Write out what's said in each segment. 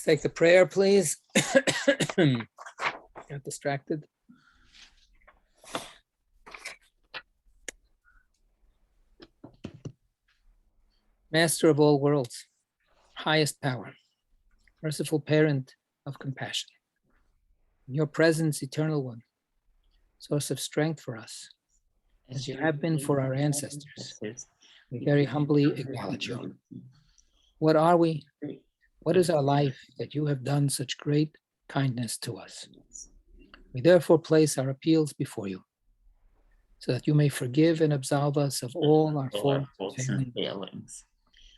Let's take the prayer, please. Got distracted. Master of all worlds, highest power, merciful parent of compassion. In your presence, eternal one, source of strength for us, as you have been for our ancestors, we very humbly acknowledge you. What are we? What is our life that you have done such great kindness to us? We therefore place our appeals before you, so that you may forgive and absolve us of all our faults and failings,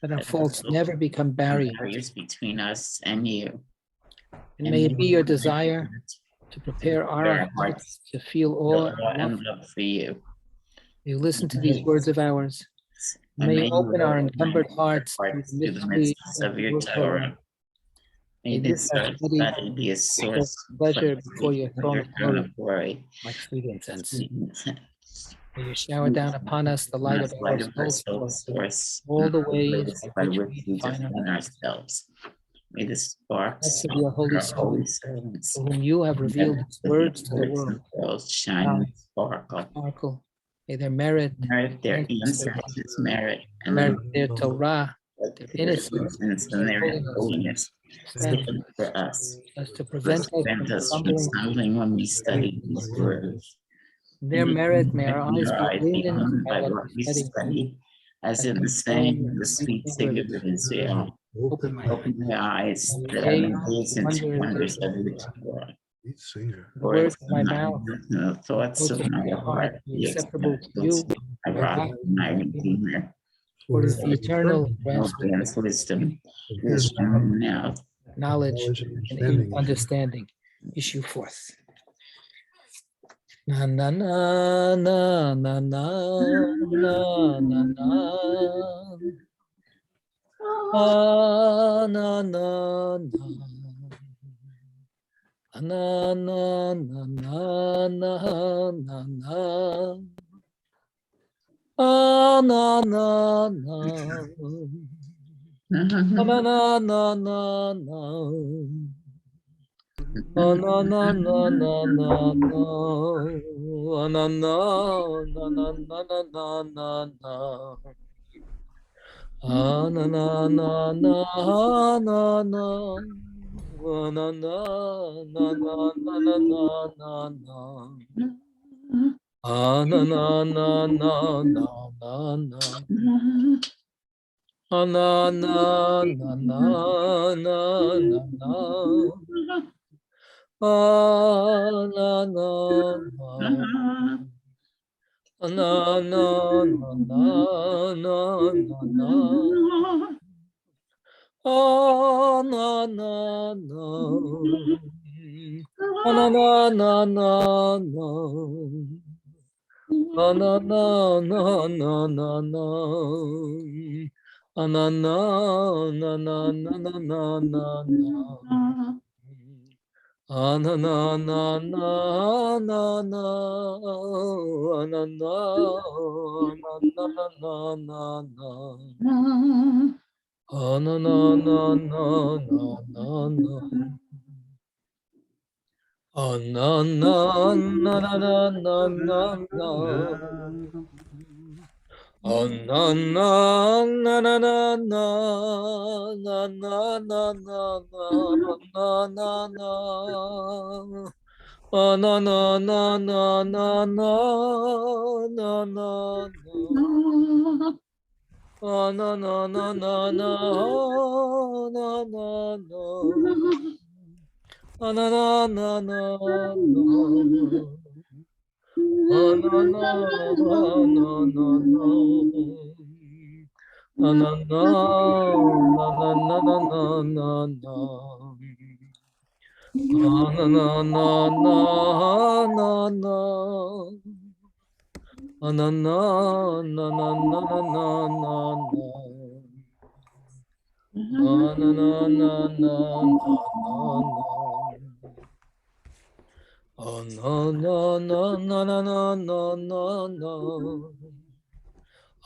that our faults never become barriers between us and you. And may it be your desire to prepare our hearts to feel awe and love for you. May you listen to these words of ours. May you open our encumbered hearts to the mystery of your Torah. May this study be a source of pleasure before your throne of glory, like sweet incense. May you shower down upon us the light of our soul source, all the ways by which we define ourselves. May the sparks of your Holy Spirit, to whom you have revealed these words to the world, shine and sparkle. May their merit their ancestors' merit, and their Torah, their innocence, and their holiness stand for us, as to prevent us from stumbling when we study these words. Their merit, may our eyes be illumined by what we study, as in the saying, the sweet Savior of Israel. Open my eyes, that I may gaze into wonders of your Torah. The words of my mouth, the thoughts of my heart, be acceptable to you, my rock, my redeemer. For it is the eternal wisdom, wisdom now, knowledge, and understanding issue forth. Na na na na na na na na na. Na na na na na na na na na na na na na na na na. Na na na na na na na na na na na na na. Na na na na na na na na na na na na na. Na na na na na na na. Na na na na na na na. Na na na. Na na na na na na na. Na na na. Na na na na na. Na na na na na na na. Na na na na na na na na. Na na na na na na na na na na na. Na na na na na na na. Na na na na na na na. Na na na na na na na na na na na na. Na na na na na na na na na. Na na na na na na na na na. Na na na na na na. Na na na na na na. Na na na na na na na na. Na na na na na na na. Na na na na na na na na. Na na na na na na na. Oh no no no no no no no no no.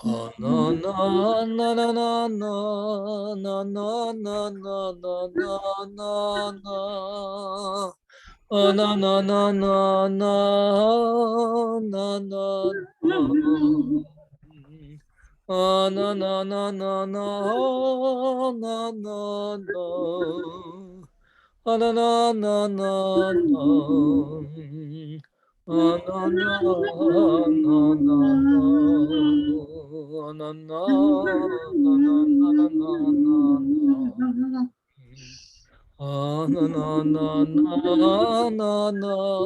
Oh no no no no no no no no no no no no no. Oh no no no no no no no no. Oh no no no no no no no no. Oh no no no no no. Oh no no no no no. Oh no no no no no no no no. Oh no no no no no no. Oh no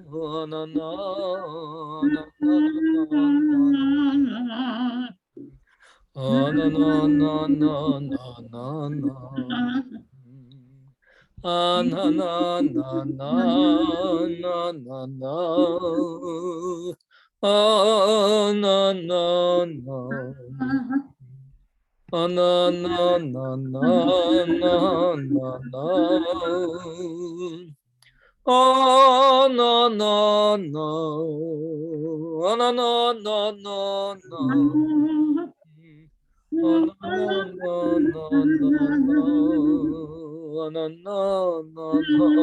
no no no no no no. Oh no no no no no no no. Ah no no no no no no no. Oh no no no. Oh no no no no no no no. Oh no no no. Oh no no no no no. Oh no no no no no no. Oh no no no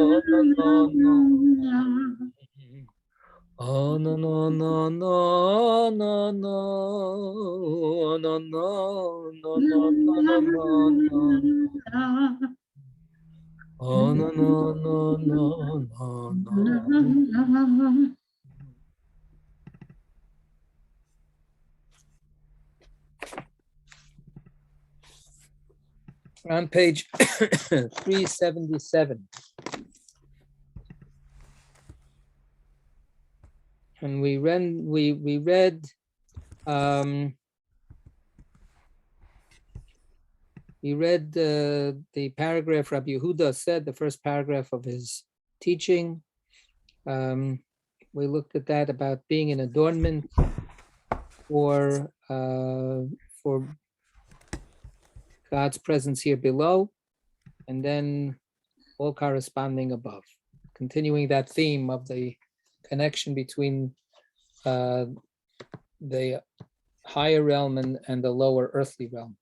no no no. Oh no no no no no no. Oh no no no no no no no. Oh no no no no no no. On page 377. And we read the paragraph Rabbi Yehuda said, the first paragraph of his teaching. We looked at that about being an adornment for God's presence here below, and then all corresponding above. Continuing that theme of the connection between the higher realm and the lower earthly realm.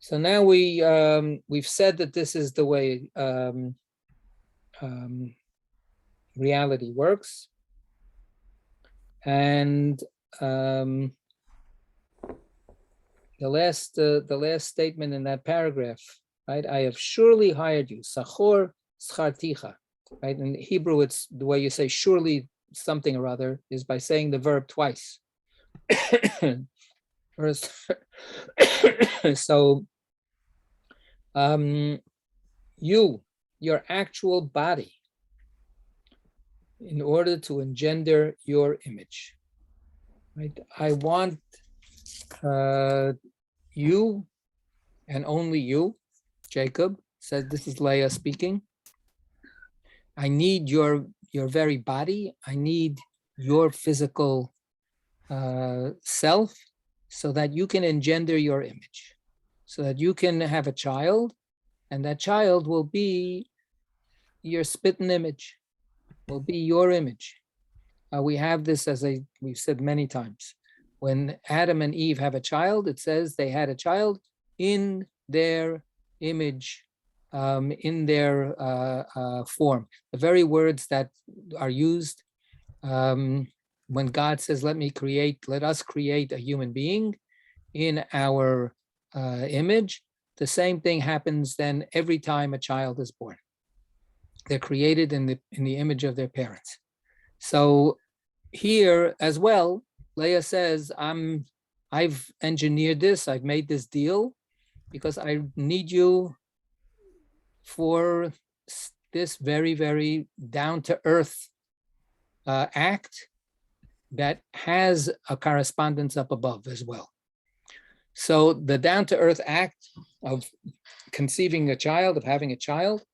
So now we've said that this is the way reality works, and the last statement in that paragraph, right? I have surely hired you, sachor scharticha, right? In Hebrew, it's the way you say surely something or other is by saying the verb twice. So your actual body, in order to engender your image, right? I want you and only you, Jacob says, this is Leah speaking. I need your very body. I need your physical self so that you can engender your image, so that you can have a child, and that child will be your spitting image, will be your image. We have this, as we've said many times. When Adam and Eve have a child, it says they had a child in their image, in their form. The very words that are used when God says, let us create a human being in our image, the same thing happens then every time a child is born. They're created in the image of their parents. So here as well, Leah says, I've engineered this, I've made this deal because I need you for this very, very down-to-earth act that has a correspondence up above as well. So the down-to-earth act of conceiving a child, of having a child,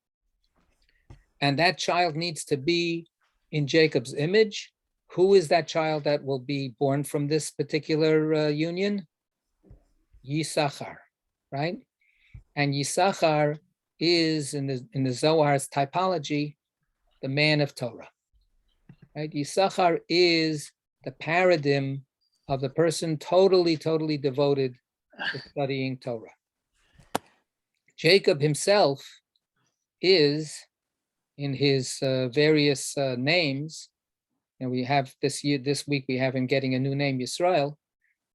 and that child needs to be in Jacob's image. Who is that child that will be born from this particular union? Yisachar, right? And Yisachar is in the Zohar's typology, the man of Torah, right? Yisachar is the paradigm of the person totally devoted to studying Torah. Jacob himself is, in his various names, and we have this week we have him getting a new name, Yisrael,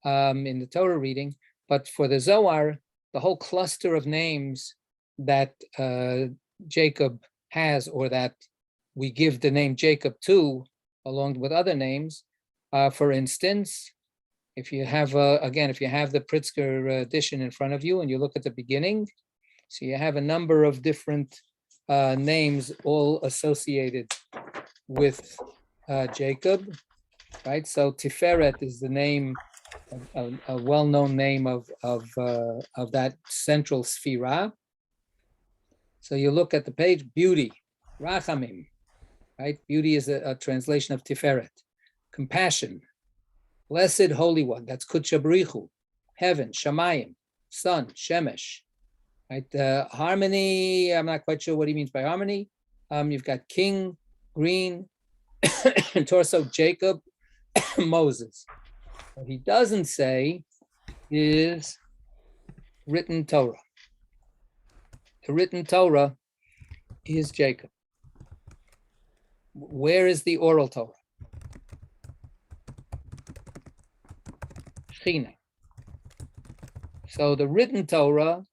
in the Torah reading. But for the Zohar, the whole cluster of names that Jacob has, or that we give the name Jacob to, along with other names. For instance, if you have the Pritzker edition in front of you and you look at the beginning, so you have a number of different names all associated with Jacob, right? So Tiferet is the name, a well-known name of that central sphira. So you look at the page, beauty, Rachamim, right? Beauty is a translation of Tiferet. Compassion, blessed Holy One, that's Kutchabrichu, heaven, Shamayim, sun, Shemesh, right? Harmony, I'm not quite sure what he means by harmony. You've got king, green, torso, Jacob, Moses. What he doesn't say is written Torah. The written Torah is Jacob. Where is the oral Torah? Shechina. So the written Torah,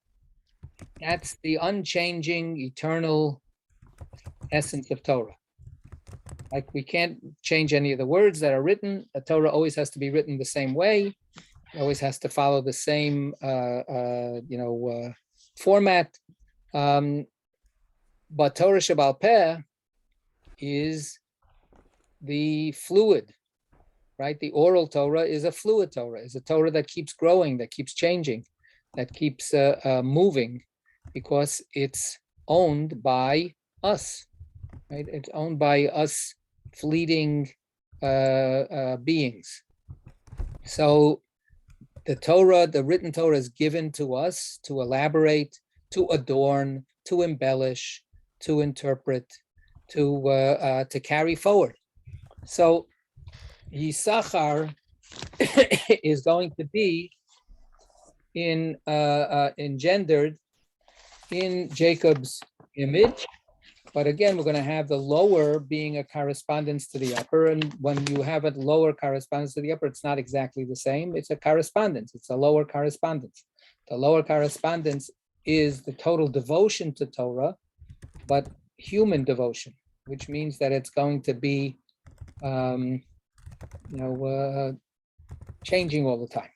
that's the unchanging, eternal essence of Torah. Like, we can't change any of the words that are written. The Torah always has to be written the same way. It always has to follow the same, format. But Torah Sheba'al Peh is the fluid, right? The oral Torah is a fluid Torah, is a Torah that keeps growing, that keeps changing, that keeps moving, because it's owned by us, right? It's owned by us fleeting beings. So the Torah, the written Torah, is given to us to elaborate, to adorn, to embellish, to interpret, to carry forward. So Yisachar is going to be engendered in Jacob's image. But again, we're going to have the lower being a correspondence to the upper. And when you have a lower correspondence to the upper, it's not exactly the same. It's a correspondence. It's a lower correspondence. The lower correspondence is the total devotion to Torah, but human devotion, which means that it's going to be, changing all the time.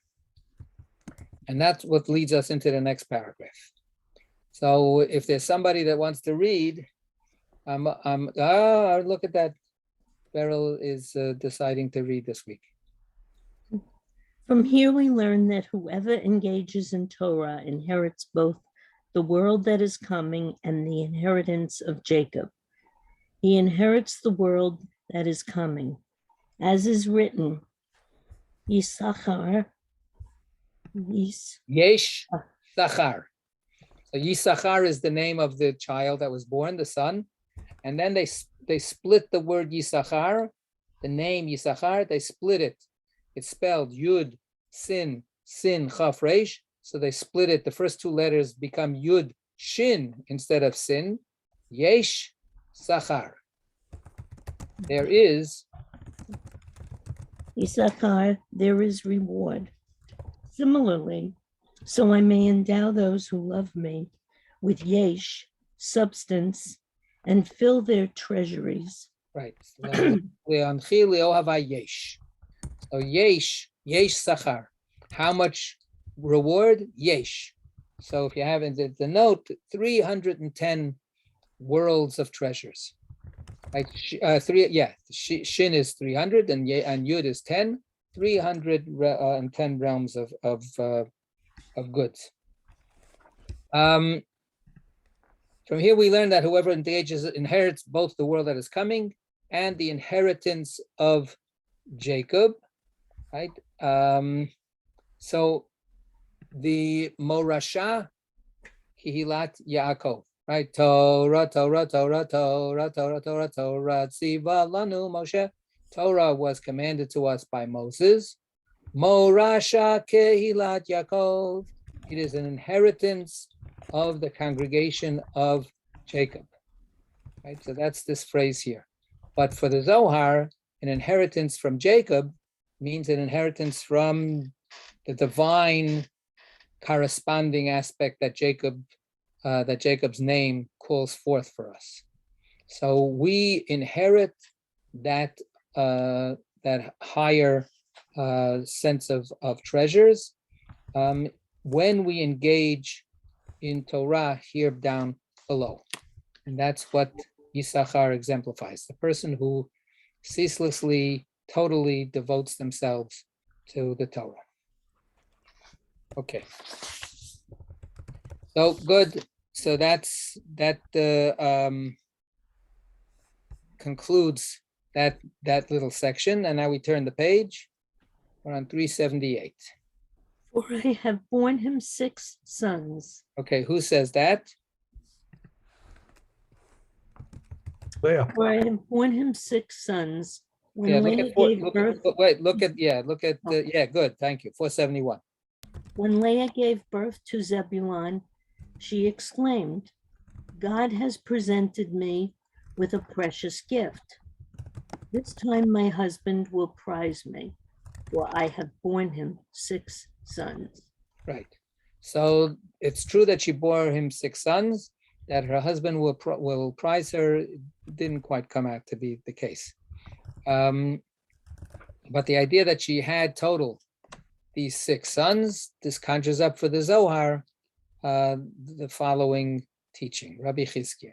And that's what leads us into the next paragraph. So if there's somebody that wants to read, look at that. Beryl is deciding to read this week. From here we learn that whoever engages in Torah inherits both the world that is coming and the inheritance of Jacob. He inherits the world that is coming. As is written, Yisachar. Yesh Sachar. So Yisachar is the name of the child that was born, the son. And then they split the word Yisachar, the name Yisachar, they split it. It's spelled Yud, Sin, Chaf, Reish. So they split it. The first two letters become Yud, Shin instead of Sin. Yesh Sachar. There is Yisachar, there is reward. Similarly, so I may endow those who love me with yesh, substance, and fill their treasuries. Right. So yesh, sachar. How much reward? Yesh. So if you have in the note, 310 worlds of treasures. Like Shin is 300 and Yud is 10. 310 realms of goods. From here we learn that whoever engages inherits both the world that is coming and the inheritance of Jacob, right? So the Morasha, Kihilat Yaakov, right? Torah, Torah, Torah, Torah, Torah, Torah, Torah, Tziva Lanu Moshe. Torah was commanded to us by Moses. Morasha Kehilat Yaakov. It is an inheritance of the congregation of Jacob. Right, so that's this phrase here. But for the Zohar, an inheritance from Jacob means an inheritance from the divine corresponding aspect that Jacob's name calls forth for us. So we inherit that higher sense of treasures when we engage in Torah here down below. And that's what Yisachar exemplifies, the person who ceaselessly, totally devotes themselves to the Torah. Okay. So good. So that concludes that little section. And now we turn the page. We're on 378. For I have borne him 6 sons. Okay, who says that? Leah. For I have borne him 6 sons. When Yeah, Leah gave birth, good, thank you, 471. when Leah gave birth to Zebulun, she exclaimed, God has presented me with a precious gift. This time my husband will prize me, for I have borne him 6 sons. Right. So it's true that she bore him 6 sons, that her husband will prize her. It didn't quite come out to be the case. But the idea that she had total these 6 sons, this conjures up for the Zohar the following teaching. Rabbi Chizkiah.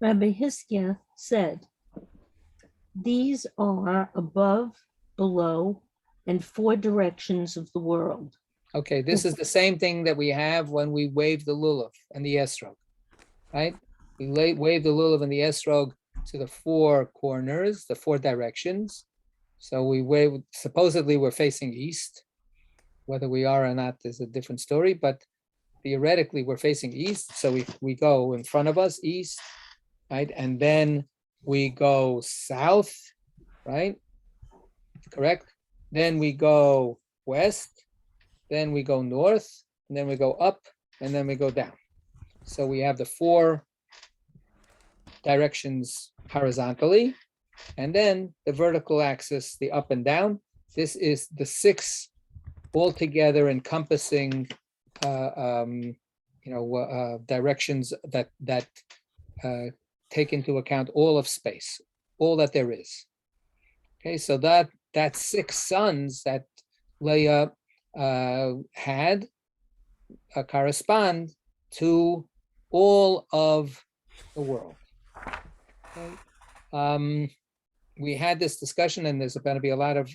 Rabbi Chizkiah said, these are above, below, and 4 directions of the world. Okay, this is the same thing that we have when we wave the lulav and the esrog, right? We wave the lulav and the esrog to the 4 corners, the 4 directions. So we wave, supposedly we're facing east. Whether we are or not is a different story, but theoretically we're facing east. So we go in front of us, east, right? And then we go south, right? Correct? Then we go west, then we go north, and then we go up, and then we go down. So we have the 4 directions horizontally, and then the vertical axis, the up and down. This is the 6 altogether encompassing directions that take into account all of space, all that there is. Okay, so that 6 sons that Leah had correspond to all of the world. Okay. We had this discussion, and there's going to be a lot of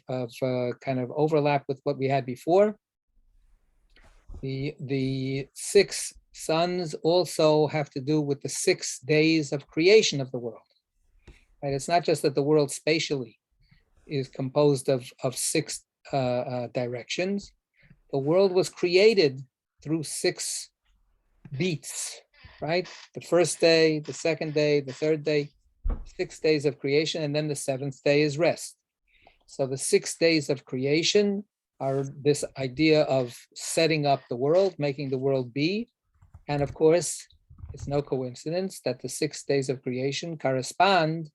kind of overlap with what we had before. The 6 sons also have to do with the 6 days of creation of the world. Right? It's not just that the world spatially is composed of 6 directions. The world was created through 6 beats, right? The first day, the second day, the third day, 6 days of creation, and then the 7th day is rest. So the 6 days of creation are this idea of setting up the world, making the world be. And of course, it's no coincidence that the 6 days of creation correspond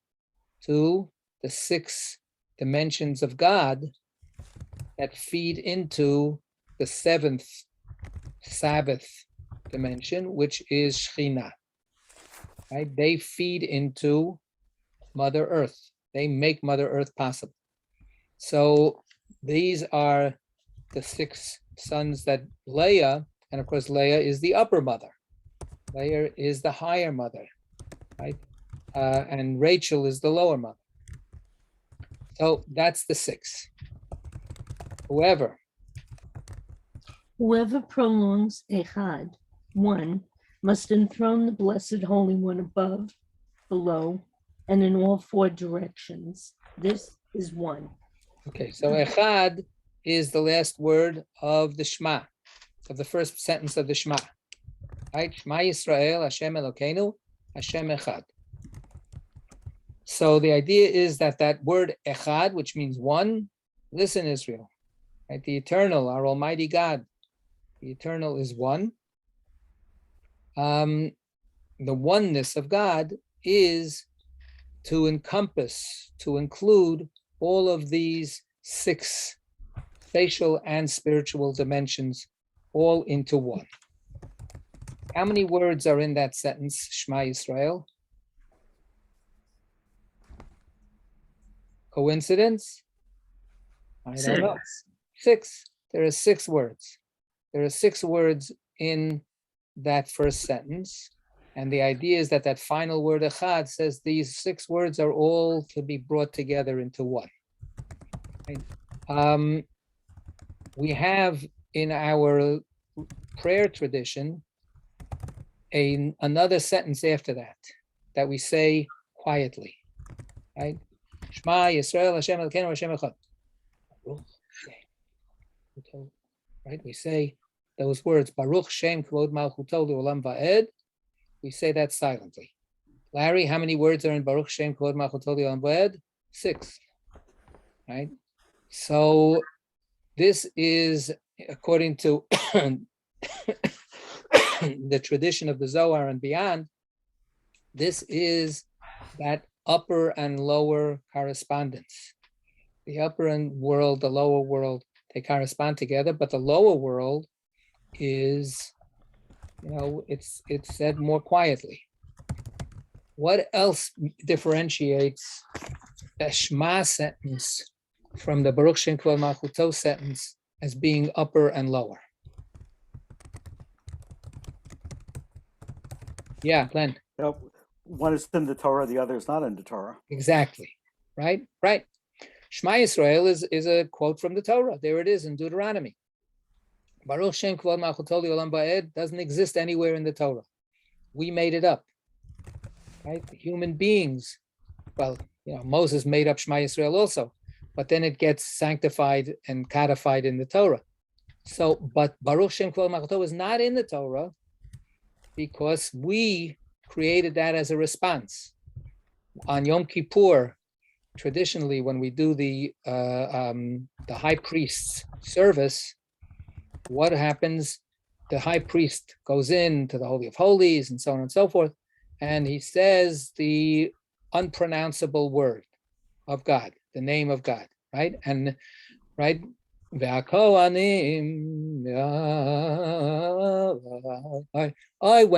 to the 6 dimensions of God that feed into the 7th Sabbath dimension, which is Shekhinah. Right? They feed into Mother Earth. They make Mother Earth possible. So these are the 6 sons that Leah, and of course Leah is the upper mother. Leah is the higher mother, right? And Rachel is the lower mother. So that's the 6. Whoever prolongs Echad, 1, must enthrone the Blessed Holy One above, below, and in all 4 directions. This is 1. Okay, so Echad is the last word of the Shema, of the first sentence of the Shema. Right? Shema Yisrael, Hashem Elokeinu, Hashem Echad. So the idea is that word Echad, which means 1, listen Israel, right? The eternal, our Almighty God, the eternal is one. The oneness of God is to encompass, to include all of these 6 spatial and spiritual dimensions all into one. How many words are in that sentence, Shema Yisrael? Coincidence? I don't know. 6. There are 6 words. There are 6 words in that first sentence. And the idea is that that final word, echad, says these 6 words are all to be brought together into one. Right? We have in our prayer tradition another sentence after that we say quietly, right? Shema Yisrael Hashem Elokeinu Hashem Echad. Right? We say those words, Baruch Shem Kvod Malchuto Le'olam Va'ed. We say that silently. Larry, how many words are in Baruch Shem Kvod Malchuto Le'olam Va'ed? 6. Right? So this is according to the tradition of the Zohar and beyond. This is that upper and lower correspondence. The upper world, the lower world, they correspond together, but the lower world is, it's said more quietly. What else differentiates the Shema sentence from the Baruch Shem Kvod Malchuto sentence as being upper and lower? Yeah, Glenn. One is in the Torah, the other is not in the Torah. Exactly. Right. Shema Yisrael is a quote from the Torah. There it is in Deuteronomy. Baruch Shem Kvod Malchuto Le'olam Va'ed doesn't exist anywhere in the Torah. We made it up. Right? Human beings. Well, Moses made up Shema Yisrael also, but then it gets sanctified and codified in the Torah. So, but Baruch Shem Kvod Malchuto is not in the Torah because we created that as a response. On Yom Kippur, traditionally, when we do the high priest's service, what happens? The high priest goes into the Holy of Holies and so on and so forth, and he says the unpronounceable word of God, the name of God, right? And right, when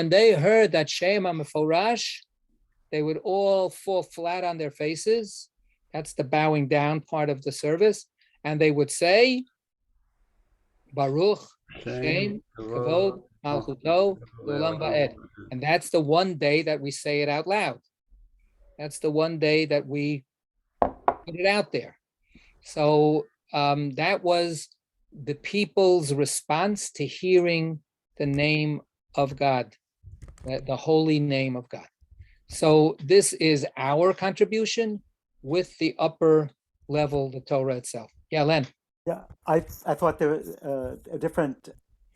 they heard that Shema Meforash, they would all fall flat on their faces. That's the bowing down part of the service. And they would say, Baruch Shem Kavod Malchuto Le'olam Va'ed. And that's the one day that we say it out loud. That's the one day that we put it out there. So that was the people's response to hearing the name of God, the holy name of God. So this is our contribution with the upper level, the Torah itself. Yeah, Len. Yeah, I thought there was a different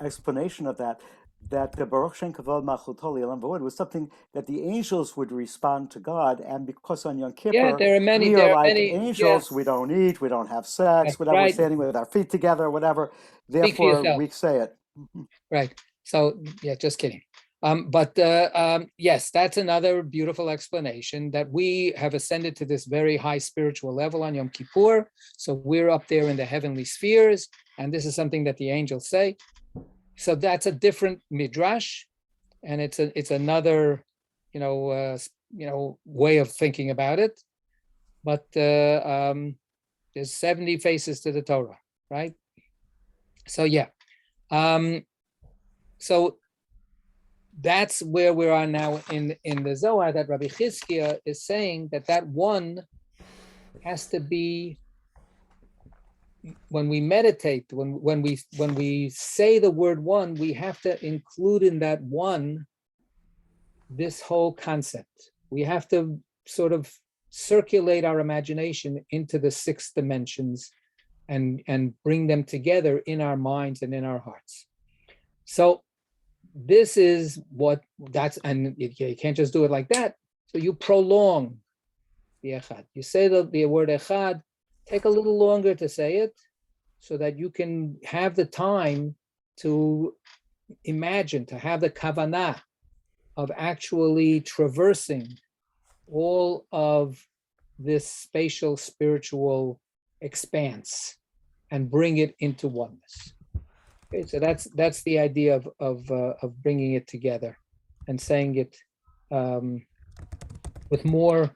explanation of that the Baruch Shem Kavod Malchuto Le'olam Va'ed was something that the angels would respond to God, and because on Yom Kippur, there are many angels, yes. We don't eat, we don't have sex, that's whatever, right. We're standing with our feet together, whatever, therefore we say it. Right, so yeah, just kidding. Yes, that's another beautiful explanation that we have ascended to this very high spiritual level on Yom Kippur. So we're up there in the heavenly spheres, and this is something that the angels say. So that's a different midrash, and it's another, way of thinking about it. But there's 70 faces to the Torah, right? So yeah, so that's where we are now in the Zohar, that Rabbi Chizkiah is saying that one has to be, when we meditate, when we say the word one, we have to include in that one this whole concept. We have to sort of circulate our imagination into the 6 dimensions and bring them together in our minds and in our hearts. So this is and you can't just do it like that. So you prolong the echad. You say the word echad, take a little longer to say it, so that you can have the time to imagine, to have the kavanah of actually traversing all of this spatial spiritual expanse and bring it into oneness. Okay, so that's the idea of bringing it together and saying it with more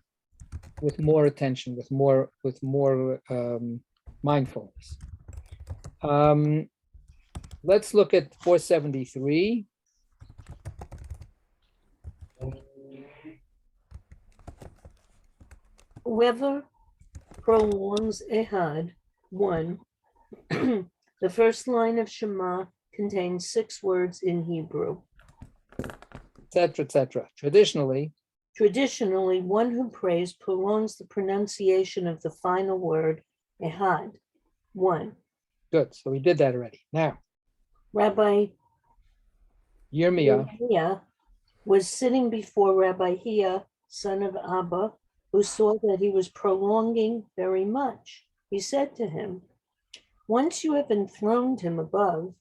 attention, with more mindfulness. Let's look at 473. Whoever prolongs Ehad, one, the first line of Shema contains 6 words in Hebrew. Etc., etc. Traditionally, one who prays prolongs the pronunciation of the final word, Ehad, one. good. So we did that already. Now, Rabbi Yirmiyah was sitting before Rabbi Hia, son of Abba, who saw that he was prolonging very much. He said to him, once you have enthroned him above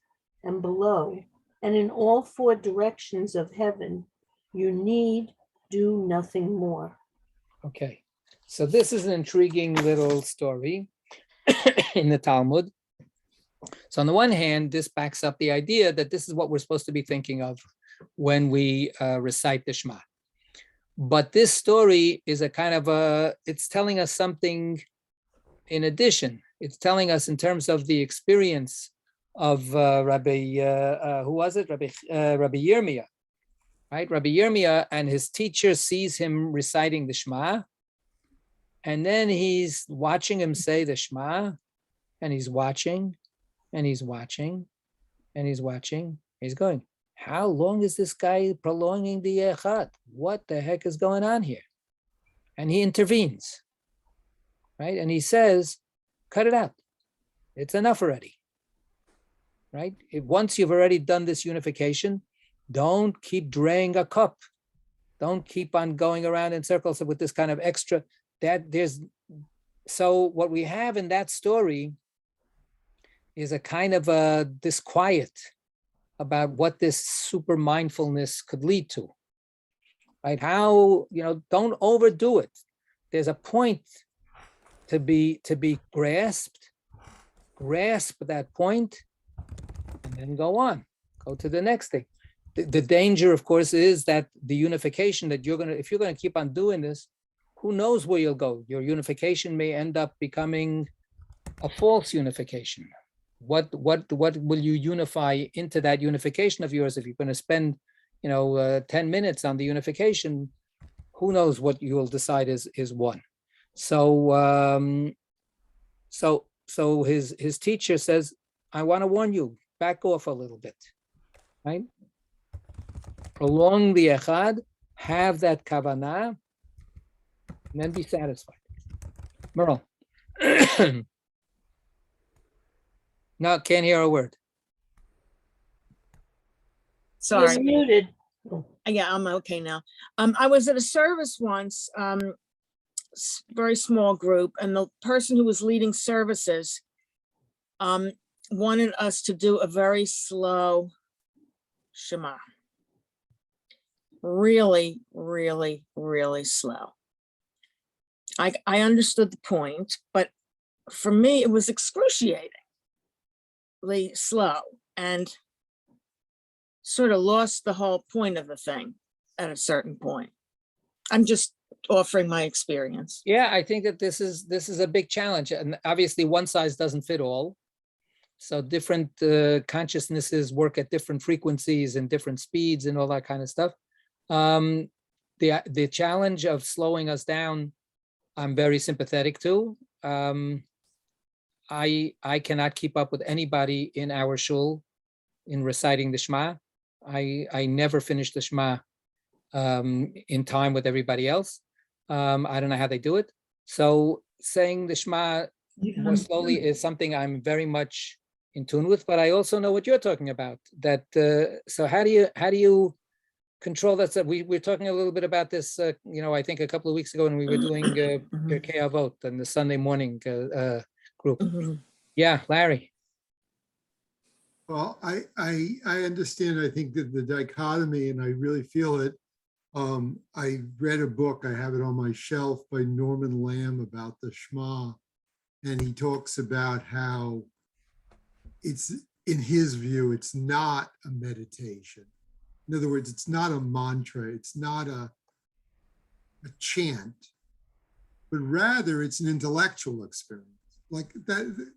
and below, and in all 4 directions of heaven, you need do nothing more. Okay, so this is an intriguing little story in the Talmud. So on the one hand, this backs up the idea that this is what we're supposed to be thinking of when we recite the Shema. But this story is a kind of it's telling us something in addition. It's telling us in terms of the experience of Rabbi, who was it? Rabbi Yirmiyah, right? Rabbi Yirmiyah, and his teacher sees him reciting the Shema, and then he's watching him say the Shema, and he's watching, and he's watching, and he's watching. He's going, how long is this guy prolonging the Echad? What the heck is going on here? And he intervenes, right? And he says, cut it out. It's enough already, right? Once you've already done this unification, don't keep draining a cup. Don't keep on going around in circles with this kind of extra. So what we have in that story is a kind of a disquiet about what this super mindfulness could lead to, right? How, don't overdo it. There's a point to be grasped, grasp that point, and then go on, go to the next thing. The danger, of course, is that the unification that if you're gonna keep on doing this, who knows where you'll go? Your unification may end up becoming a false unification. What will you unify into that unification of yours? If you're going to spend 10 minutes on the unification, who knows what you will decide is one. So his teacher says, I want to warn you, back off a little bit, right? Prolong the echad, have that kavanah, and then be satisfied. Merle. No, can't hear a word. You're Sorry. muted. Yeah, I'm okay now. I was at a service once, very small group, and the person who was leading services wanted us to do a very slow Shema. Really, really, really slow. I understood the point, but for me, it was excruciatingly slow and sort of lost the whole point of the thing at a certain point. I'm just offering my experience. Yeah, I think that this is a big challenge, and obviously one size doesn't fit all. So different consciousnesses work at different frequencies and different speeds and all that kind of stuff. The challenge of slowing us down, I'm very sympathetic to. I cannot keep up with anybody in our shul in reciting the Shema. I never finish the Shema in time with everybody else. I don't know how they do it. So saying the Shema more slowly is something I'm very much in tune with, but I also know what you're talking about. That so how do you control that? So we were talking a little bit about this, I think a couple of weeks ago when we were doing Pirkei Avot and the Sunday morning group. Mm-hmm. Yeah, Larry. Well, I understand. I think that the dichotomy, and I really feel it. I read a book, I have it on my shelf, by Norman Lamb about the Shema. And he talks about how it's, in his view, it's not a meditation. In other words, it's not a mantra, it's not a chant, but rather it's an intellectual experience. Like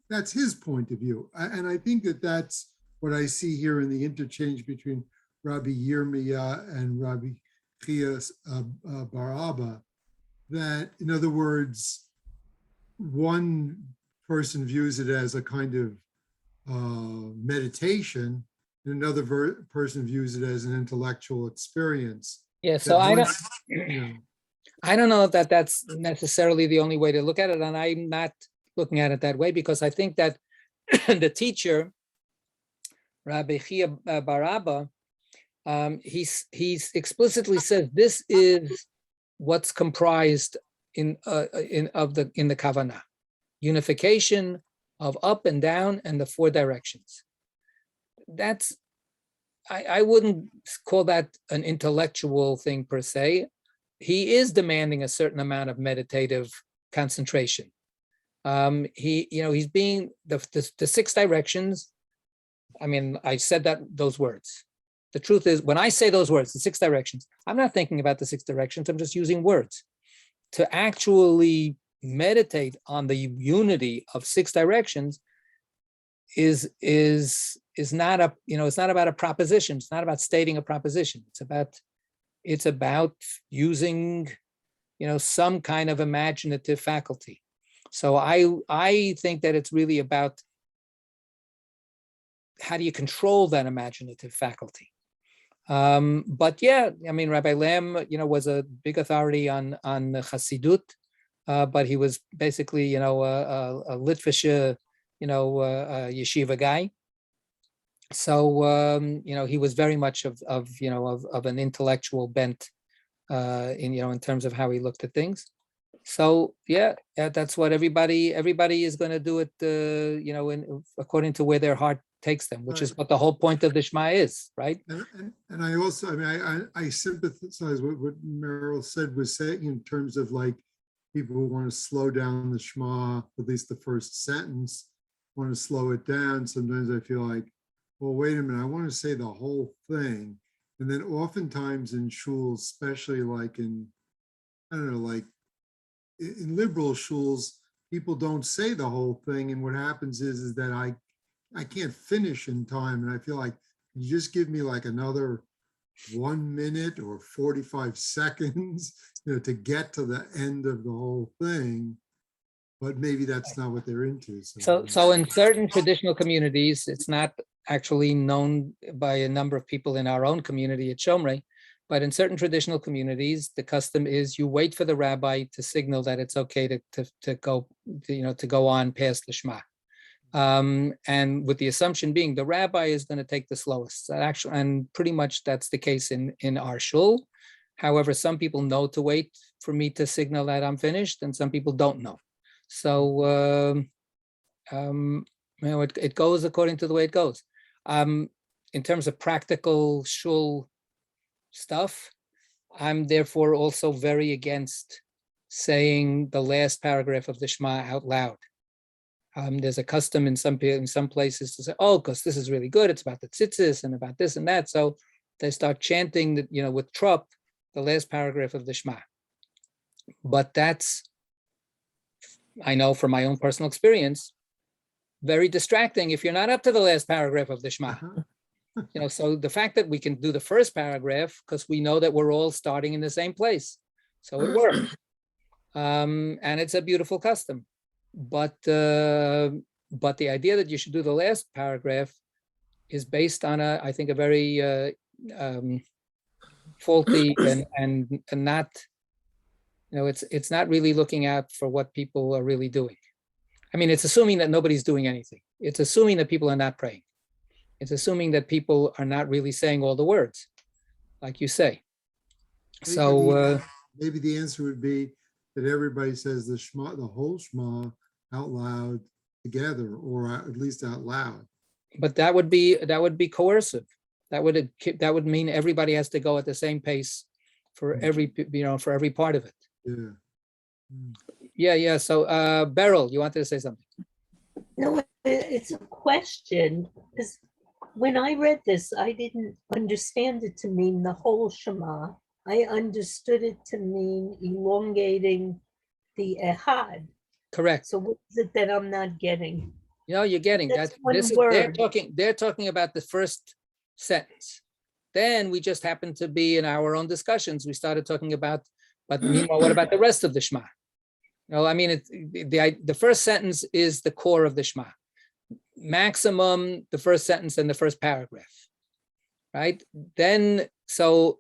that's his point of view. And I think that that's what I see here in the interchange between Rabbi Yirmiyah and Rabbi Chia Bar Abba, that, in other words, one person views it as a kind of meditation, and another person views it as an intellectual experience. Yeah, so I don't know if that's necessarily the only way to look at it, and I'm not looking at it that way, because I think that the teacher, Rabbi Chia Bar Abba, he's explicitly says this is what's comprised in the kavanah, unification of up and down and the four directions. That's, I wouldn't call that an intellectual thing per se. He is demanding a certain amount of meditative concentration. He's being the six directions. I mean, I said those words. The truth is, when I say those words, the six directions, I'm not thinking about the six directions. I'm just using words. To actually meditate on the unity of six directions is not it's not about a proposition. It's not about stating a proposition. It's about using, some kind of imaginative faculty. So I think that it's really about how do you control that imaginative faculty. But yeah, I mean, Rabbi Lamb, was a big authority on Chassidut, but he was basically, a Litvische, yeshiva guy. So, he was very much of an intellectual bent, in terms of how he looked at things. So yeah, that's what everybody is going to do it, according to where their heart takes them, which is what the whole point of the Shema is, right? And I also, I sympathize with what Meryl said, was saying in terms of like people who want to slow down the Shema, at least the first sentence, want to slow it down. Sometimes I feel like, well, wait a minute, I want to say the whole thing. And then oftentimes in shuls, especially like in liberal shuls, people don't say the whole thing. And what happens is that I can't finish in time. And I feel like, you just give me like another 1 minute or 45 seconds, to get to the end of the whole thing. But maybe that's not what they're into. So in certain traditional communities, it's not actually known by a number of people in our own community at Shomrei, but in certain traditional communities, the custom is you wait for the rabbi to signal that it's okay to go on past the Shema. And with the assumption being the rabbi is going to take the slowest. And pretty much that's the case in our shul. However, some people know to wait for me to signal that I'm finished, and some people don't know. So it goes according to the way it goes. In terms of practical shul stuff, I'm therefore also very against saying the last paragraph of the Shema out loud. There's a custom in some places to say, oh, because this is really good, it's about the tzitzis and about this and that. So they start chanting that, with trup, the last paragraph of the Shema. But that's, I know from my own personal experience, very distracting if you're not up to the last paragraph of the Shema. So the fact that we can do the first paragraph, because we know that we're all starting in the same place. So it works. And it's a beautiful custom. But the idea that you should do the last paragraph is based on I think a very faulty and not, it's not really looking out for what people are really doing. I mean, it's assuming that nobody's doing anything. It's assuming that people are not praying. It's assuming that people are not really saying all the words, like you say. So maybe the answer would be that everybody says the Shema, the whole Shema, out loud together, or at least out loud. but that would be coercive. That would mean everybody has to go at the same pace for every part of it. Yeah. So Beryl, you wanted to say something? No, it's a question, because when I read this, I didn't understand it to mean the whole Shema. I understood it to mean elongating the Ehad. Correct. So what is it that I'm not getting? You're getting That's that. one They're word. talking about the first sentence. Then we just happened to be in our own discussions. We started talking about, but meanwhile, what about the rest of the Shema? I mean, the first sentence is the core of the Shema. Maximum, the first sentence and the first paragraph, right? Then, so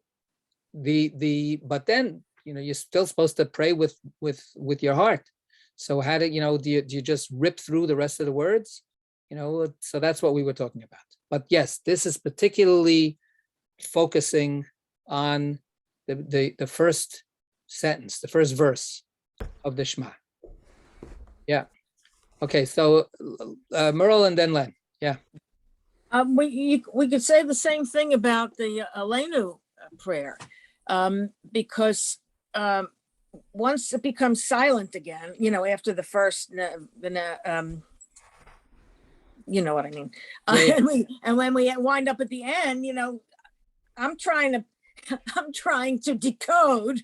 but then, you're still supposed to pray with your heart. So how do you just rip through the rest of the words? So that's what we were talking about. But yes, this is particularly focusing on the first sentence, the first verse of the Shema. Yeah. Okay. So Merle and then Len. Yeah. We could say the same thing about the Aleinu prayer, because once it becomes silent again, after the first, you know what I mean. Yeah. And when we wind up at the end, I'm trying to decode,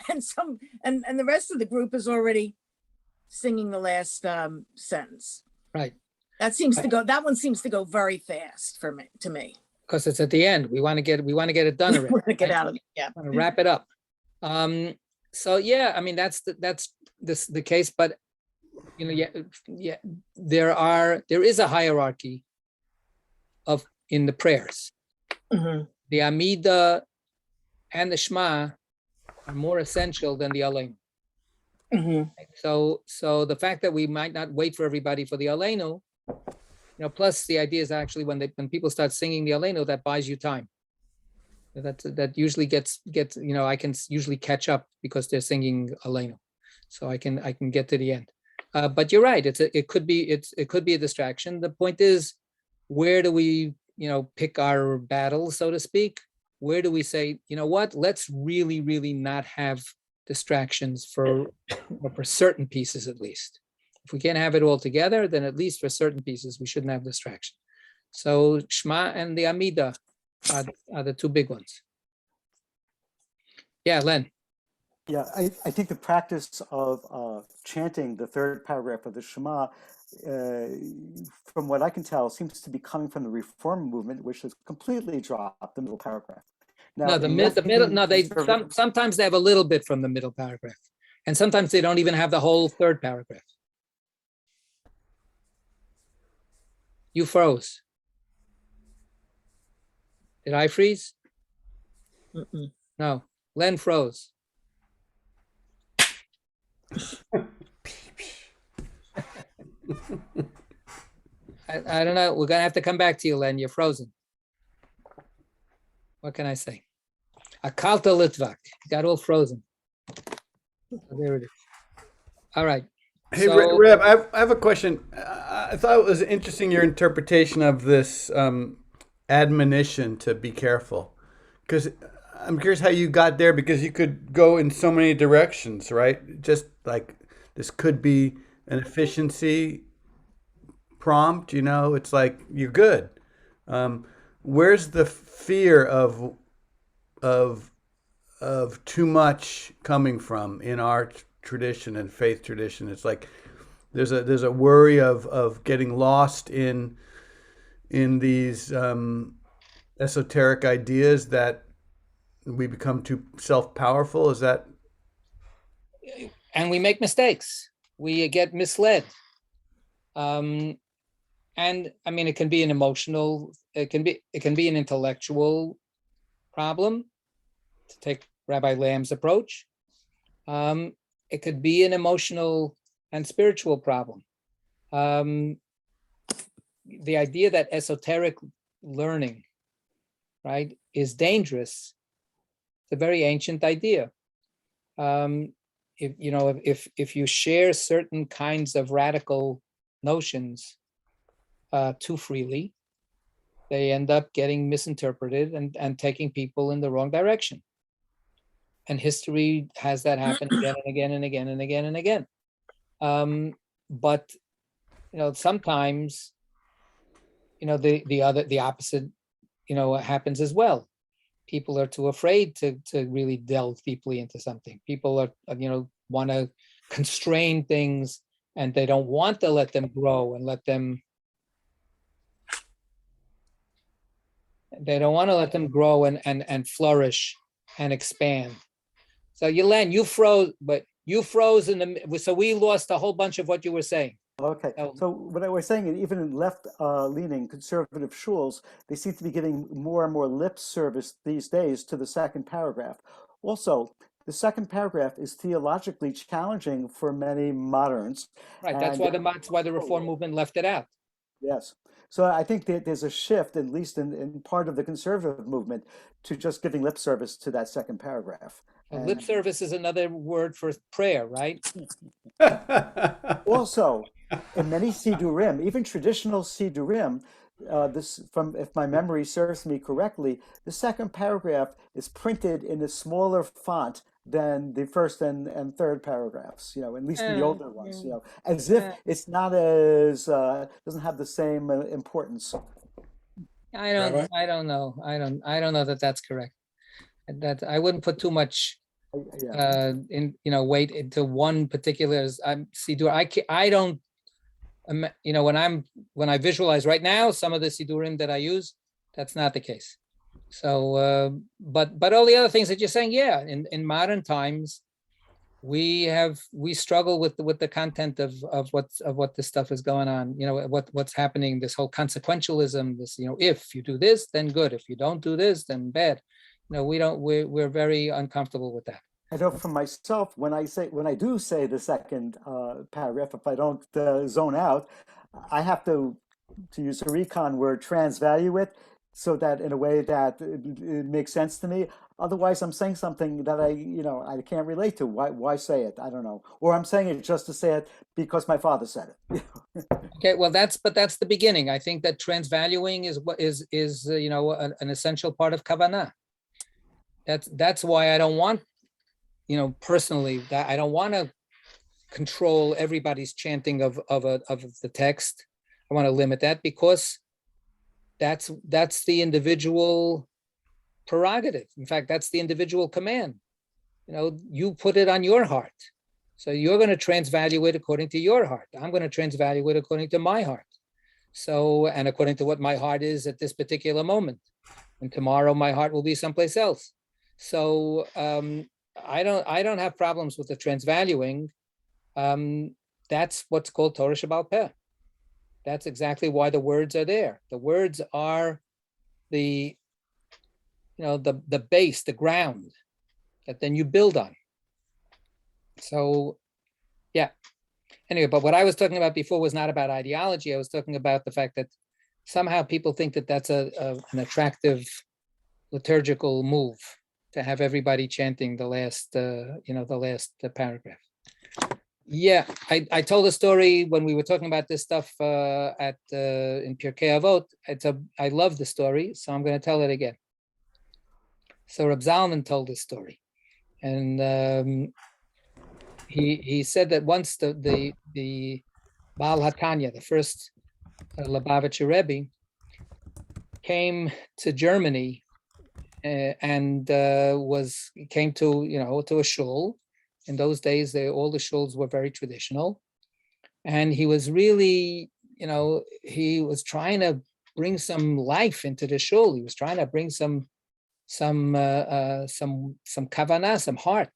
and the rest of the group is already singing the last sentence. Right. That one seems to go very fast to me. Because it's at the end. We want to get it done already. We want to get out of it. Yeah. Want to wrap it up. So yeah, I mean that's the case, but there is a hierarchy in the prayers. Mm-hmm. The Amidah and the Shema are more essential than the Aleinu. Mm-hmm. So the fact that we might not wait for everybody for the Aleinu, plus the idea is actually when people start singing the Aleinu, that buys you time. That usually gets I can usually catch up because they're singing Aleinu, so I can get to the end. But you're right. It could be a distraction. The point is, where do we pick our battles, so to speak? Where do we say, what? Let's really, really not have distractions for certain pieces at least. If we can't have it all together, then at least for certain pieces we shouldn't have distraction. So Shema and the Amidah are the two big ones. Yeah, Len. Yeah, I think the practice of chanting the third paragraph of the Shema, from what I can tell, seems to be coming from the Reform movement, which has completely dropped the middle paragraph. Now, No, the middle. No, sometimes they have a little bit from the middle paragraph, and sometimes they don't even have the whole third paragraph. You froze. Did I freeze? Mm-mm. No, Len froze. I don't know. We're gonna have to come back to you, Len. You're frozen. What can I say? Akalta Litvak. Got all frozen. There it is. All right. Hey, So- Reb, I have a question. I thought it was interesting your interpretation of this admonition to be careful, because I'm curious how you got there, because you could go in so many directions, right? Just like this could be an efficiency prompt, it's like you're good. Where's the fear of too much coming from in our tradition and faith tradition? It's like there's a worry of getting lost in these esoteric ideas that we become too self-powerful. Is that? And we make mistakes. We get misled. And I mean, it can be an emotional, it can be an intellectual problem, to take Rabbi Lamb's approach. It could be an emotional and spiritual problem. The idea that esoteric learning, right, is dangerous. It's a very ancient idea. If you share certain kinds of radical notions too freely, they end up getting misinterpreted and taking people in the wrong direction. And history has that happen again and again and again and again and again. But sometimes, the opposite, happens as well. People are too afraid to really delve deeply into something. People are, want to constrain things, and they don't want to let them grow and they don't want to let them grow and flourish and expand. So Yelen, you froze, but you froze so we lost a whole bunch of what you were saying. Okay, so what I was saying is even in left-leaning conservative shuls, they seem to be giving more and more lip service these days to the second paragraph. Also, the second paragraph is theologically challenging for many moderns. Right, that's why the Reform movement left it out. Yes. So I think that there's a shift, at least in part of the conservative movement, to just giving lip service to that second paragraph. Lip service is another word for prayer, right? Also, in many Sidurim, even traditional Sidurim, if my memory serves me correctly, the second paragraph is printed in a smaller font than the first and third paragraphs, at least in the older ones, as if it's not as, doesn't have the same importance. I don't know. I don't know that that's correct. That I wouldn't put too much weight into one particular Sidur. I don't, when I visualize right now, some of the Sidurim that I use, that's not the case. So, but all the other things that you're saying, yeah, in modern times, we struggle with the content of what this stuff is going on. What's happening. This whole consequentialism. This, if you do this, then good. If you don't do this, then bad. We're very uncomfortable with that. I know for myself, when I do say the second paragraph, if I don't zone out, I have to use a recon word, transvalue it, so that in a way that it makes sense to me. Otherwise, I'm saying something that I can't relate to. Why say it? I don't know. Or I'm saying it just to say it because my father said it. Okay, well, that's the beginning. I think that transvaluing is an essential part of kavanah. That's why I don't want, personally, that I don't want to control everybody's chanting of the text. I want to limit that because that's the individual prerogative. In fact, that's the individual command. You put it on your heart. So you're going to transvalue it according to your heart. I'm going to transvalue it according to my heart. So, and according to what my heart is at this particular moment. And tomorrow my heart will be someplace else. So I don't have problems with the transvaluing. That's what's called Torah Sheba'al Peh. That's exactly why the words are there. The words are the base, the ground that then you build on. So, yeah. Anyway, but what I was talking about before was not about ideology. I was talking about the fact that somehow people think that that's an attractive liturgical move to have everybody chanting the last paragraph. Yeah, I told a story when we were talking about this stuff in Pirkei Avot. I love the story, so I'm going to tell it again. So Reb Zalman told this story, and he said that once the Baal HaTanya, the first Lubavitcher Rebbe, came to Germany and came to a shul. In those days, all the shuls were very traditional, and he was really, he was trying to bring some life into the shul. He was trying to bring some kavanah, some heart.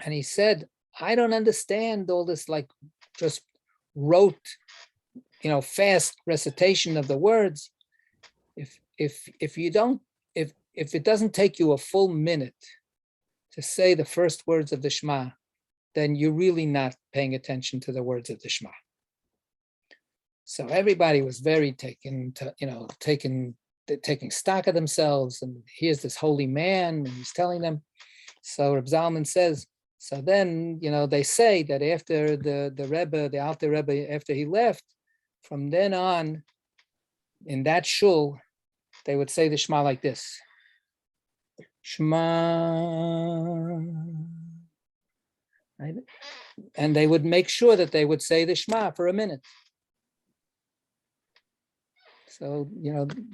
And he said, I don't understand all this, like just rote, fast recitation of the words. If it doesn't take you a full minute to say the first words of the Shema, then you're really not paying attention to the words of the Shema. So everybody was very taking stock of themselves, and here's this holy man, and he's telling them. So Reb Zalman says, so then, they say that after the Rebbe, the Alter Rebbe, after he left, from then on, in that shul, they would say the Shema like this. Shema. Right? And they would make sure that they would say the Shema for a minute. So,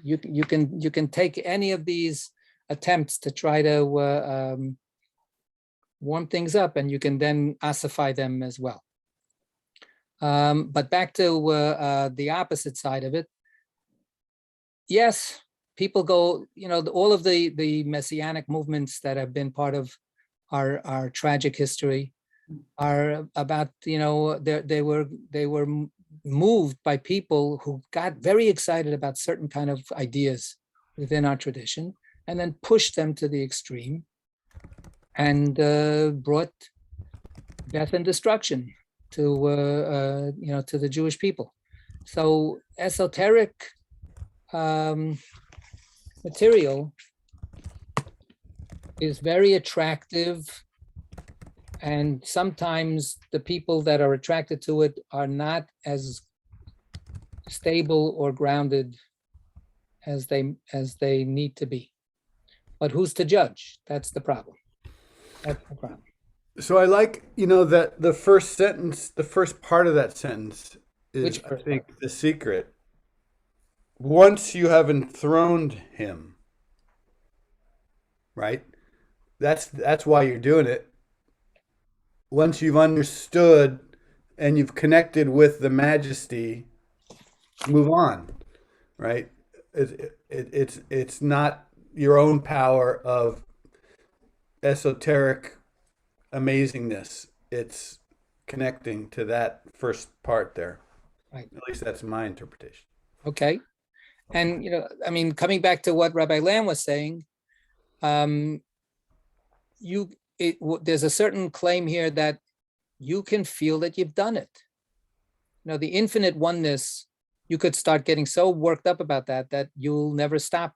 you can take any of these attempts to try to warm things up, and you can then ossify them as well. But back to the opposite side of it. Yes, people go, all of the messianic movements that have been part of our tragic history are about, they were moved by people who got very excited about certain kind of ideas within our tradition and then pushed them to the extreme and brought death and destruction to to the Jewish people. So esoteric material is very attractive, and sometimes the people that are attracted to it are not as stable or grounded as they need to be. But who's to judge? That's the problem. That's the problem. So I like, that the first sentence, the first part of that sentence is, I think, the secret. Once you have enthroned him, right? That's why you're doing it. Once you've understood and you've connected with the majesty, move on, right? It's not your own power of esoteric amazingness. It's connecting to that first part there. Right. At least that's my interpretation. Okay. And, coming back to what Rabbi Lamb was saying, there's a certain claim here that you can feel that you've done it. The infinite oneness, you could start getting so worked up about that you'll never stop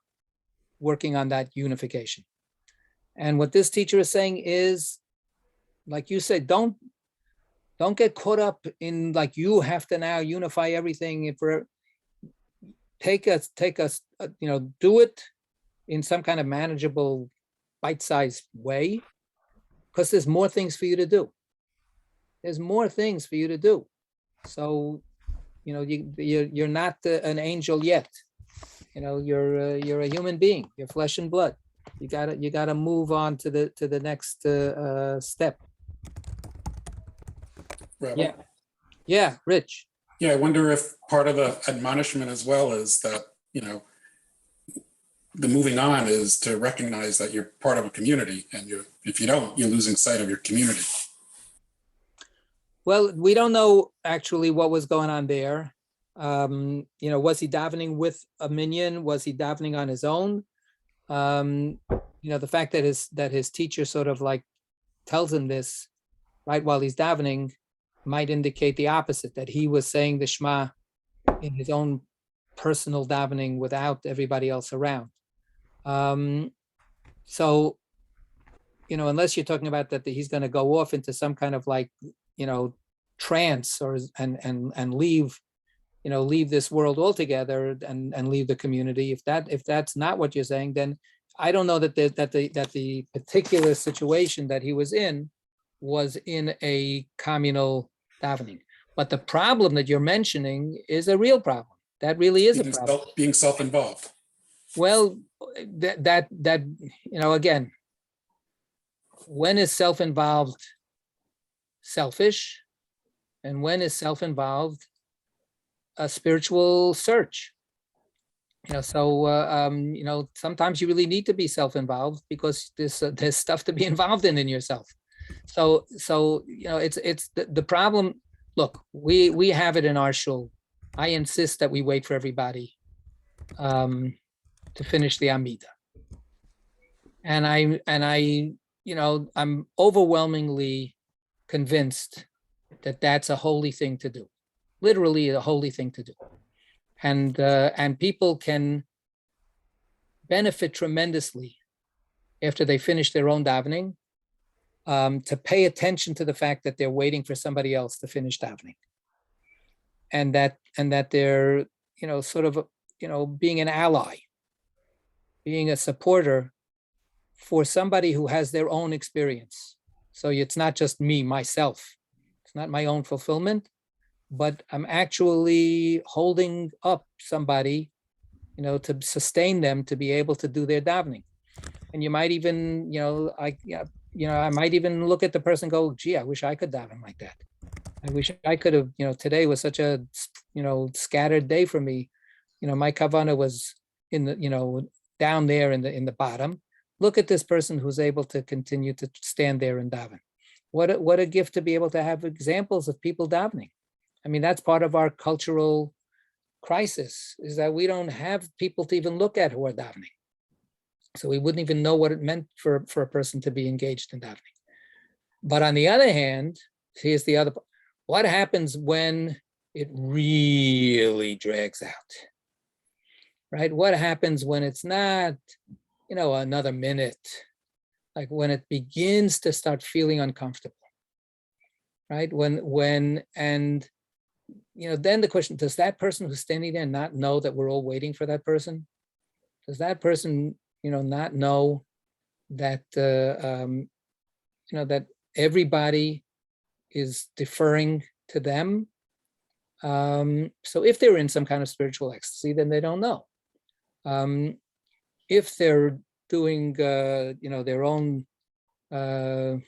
working on that unification. And what this teacher is saying is, like you said, don't get caught up in like you have to now unify everything. Take us, do it in some kind of manageable, bite-sized way, because there's more things for you to do. There's more things for you to do. So, you're not an angel yet. You're a human being. You're flesh and blood. You gotta move on to the next step. Rabbi? Yeah, Rich. Yeah, I wonder if part of the admonishment as well is that, the moving on is to recognize that you're part of a community, and if you don't, you're losing sight of your community. Well, we don't know actually what was going on there. Was he davening with a minyan? Was he davening on his own? The fact that his teacher sort of like tells him this right while he's davening might indicate the opposite, that he was saying the Shema in his own personal davening without everybody else around. So, unless you're talking about that he's going to go off into some kind of like, trance and leave, leave this world altogether and leave the community. If that's not what you're saying, then I don't know that the particular situation that he was in a communal davening. But the problem that you're mentioning is a real problem. That really is a problem. Being self-involved. Well, that again, when is self-involved selfish, and when is self-involved a spiritual search? Sometimes you really need to be self-involved because there's stuff to be involved in yourself. So it's the problem. Look, we have it in our shul. I insist that we wait for everybody to finish the Amidah, and I'm overwhelmingly convinced that that's a holy thing to do, literally a holy thing to do, and people can benefit tremendously after they finish their own davening, to pay attention to the fact that they're waiting for somebody else to finish davening, and that they're sort of being an ally, being a supporter for somebody who has their own experience. So it's not just me, myself. It's not my own fulfillment, but I'm actually holding up somebody, to sustain them to be able to do their davening. And you might even, I might even look at the person and go, gee, I wish I could daven like that. I wish I could have, today was such a, scattered day for me. My kavana was in the, down there in the bottom. Look at this person who's able to continue to stand there and daven. What a gift to be able to have examples of people davening. I mean, that's part of our cultural crisis, is that we don't have people to even look at who are davening. So we wouldn't even know what it meant for a person to be engaged in davening. But on the other hand, here's the other part. What happens when it really drags out, right? What happens when it's not, another minute, like when it begins to start feeling uncomfortable, right? Then the question, does that person who's standing there not know that we're all waiting for that person? Does that person, not know that, that everybody is deferring to them? So if they're in some kind of spiritual ecstasy, then they don't know. If they're doing, their own, what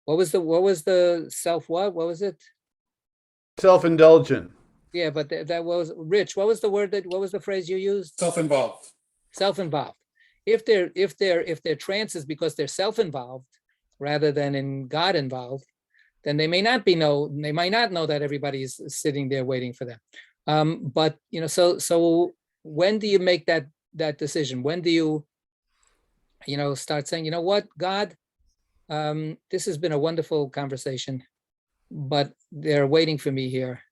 was the self, what was it? Self-indulgent. Yeah, but that was Rich. What was the phrase you used? Self-involved. Self-involved. If their trance is because they're self-involved rather than in God involved, then they might not know that everybody's sitting there waiting for them. But so when do you make that decision? When do you start saying, you know what, God, this has been a wonderful conversation, but they're waiting for me here.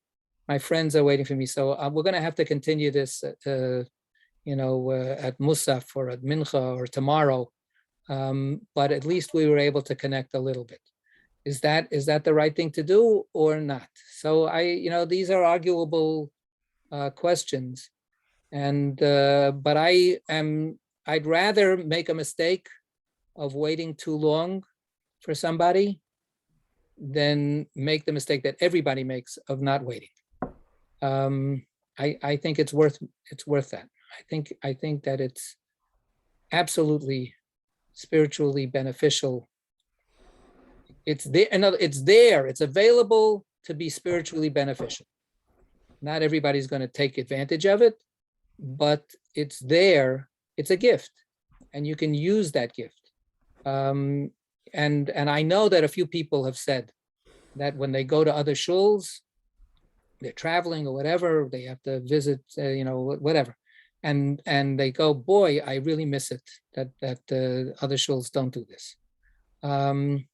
My friends are waiting for me. So we're going to have to continue this, at Musaf or at Mincha or tomorrow. But at least we were able to connect a little bit. Is that the right thing to do or not? So these are arguable questions. And, but I'd rather make a mistake of waiting too long for somebody than make the mistake that everybody makes of not waiting. I think it's worth that. I think that it's absolutely spiritually beneficial. It's there, it's available to be spiritually beneficial. Not everybody's going to take advantage of it, but it's there, it's a gift, and you can use that gift. And I know that a few people have said that when they go to other shuls, they're traveling or whatever, they have to visit, whatever. And they go, boy, I really miss it that other shuls don't do this. And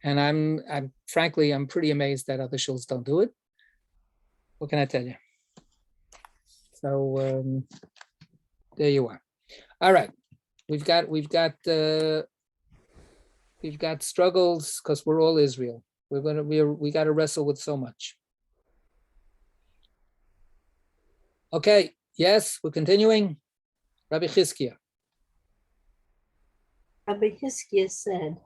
I'm frankly, I'm pretty amazed that other shuls don't do it. What can I tell you? So there you are. All right, we've got struggles because we're all Israel. We got to wrestle with so much. Okay, yes, we're continuing. Rabbi Chizkiah. Rabbi Chizkiah said,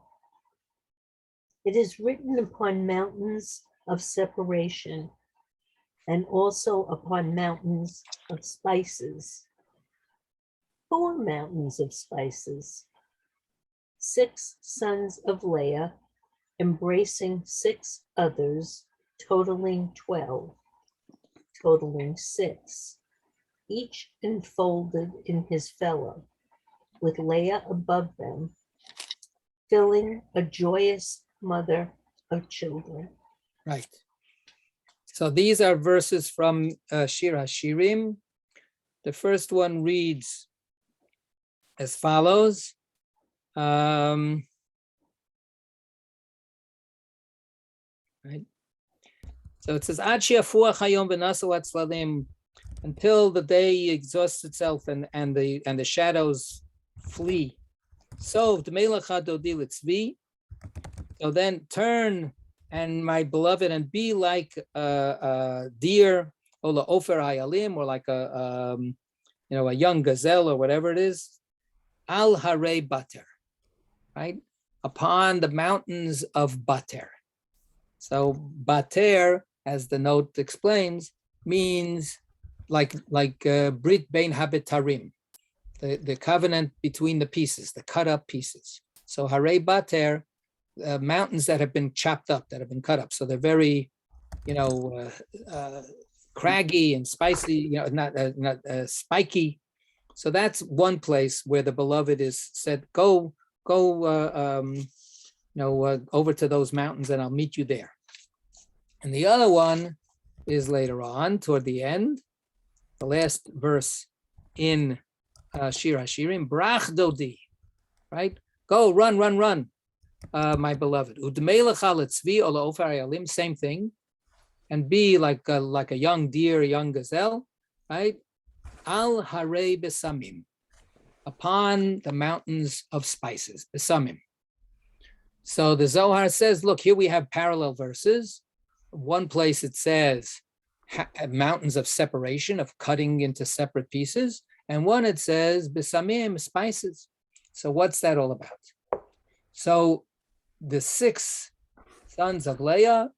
"It is written upon mountains of separation and also upon mountains of spices." 4 mountains of spices. 6 sons of Leah, embracing 6 others, totaling 12, totaling 6, each enfolded in his fellow, with Leah above them, filling a joyous mother of children. Right. So these are verses from Shir HaShirim. The first one reads as follows. Right. So it says, until the day exhausts itself and the shadows flee. So then turn, and my beloved, and be like a deer Ola Ofer Hayalim, or like a a young gazelle or whatever it is. Al Hare Bater, right? Upon the mountains of Bater. So Bater, as the note explains, means like Brit Bein Habitarim, the covenant between the pieces, the cut up pieces. So Hare Bater, mountains that have been chopped up, that have been cut up. So they're very, craggy and spicy, not spiky. So that's one place where the beloved is said, go over to those mountains and I'll meet you there. And the other one is later on toward the end, the last verse in Shir HaShirim, Brach Dodi, right? Go, run, my beloved. Same thing. And be like a young deer, a young gazelle, right? Al Hare Besamim, upon the mountains of spices, Besamim. So the Zohar says, look, here we have parallel verses. One place it says mountains of separation, of cutting into separate pieces. And one it says Besamim, spices. So what's that all about? So the 6 sons of Leah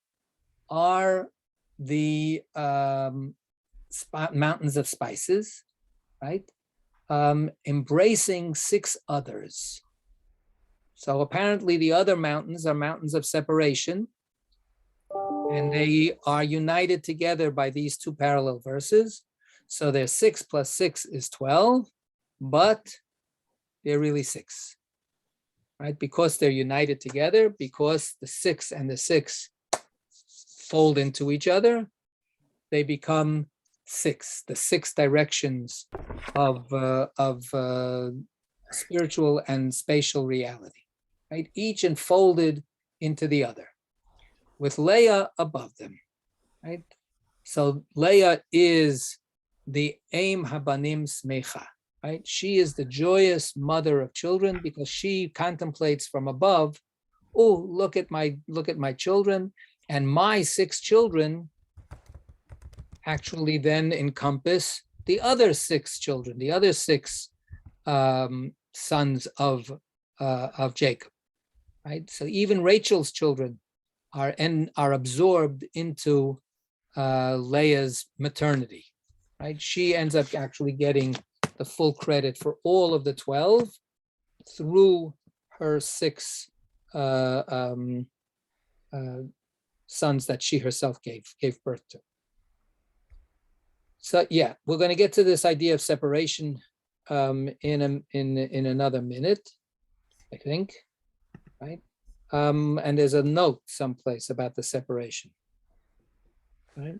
are the mountains of spices, right? Embracing 6 others. So apparently the other mountains are mountains of separation, and they are united together by these 2 parallel verses. So they're 6 plus 6 is 12, but they're really 6, right? Because they're united together, because the 6 and the 6 fold into each other, they become 6, the 6 directions of spiritual and spatial reality, right? Each enfolded into the other, with Leah above them, right? So Leah is the Aim Habanim Smecha, right? She is the joyous mother of children because she contemplates from above, oh, look at my children, and my 6 children actually then encompass the other 6 children, the other 6 sons of Jacob, right? So even Rachel's children are absorbed into Leah's maternity, right? She ends up actually getting the full credit for all of the 12 through her 6 sons that she herself gave birth to. So yeah, we're going to get to this idea of separation in another minute, I think, right? And there's a note someplace about the separation, right?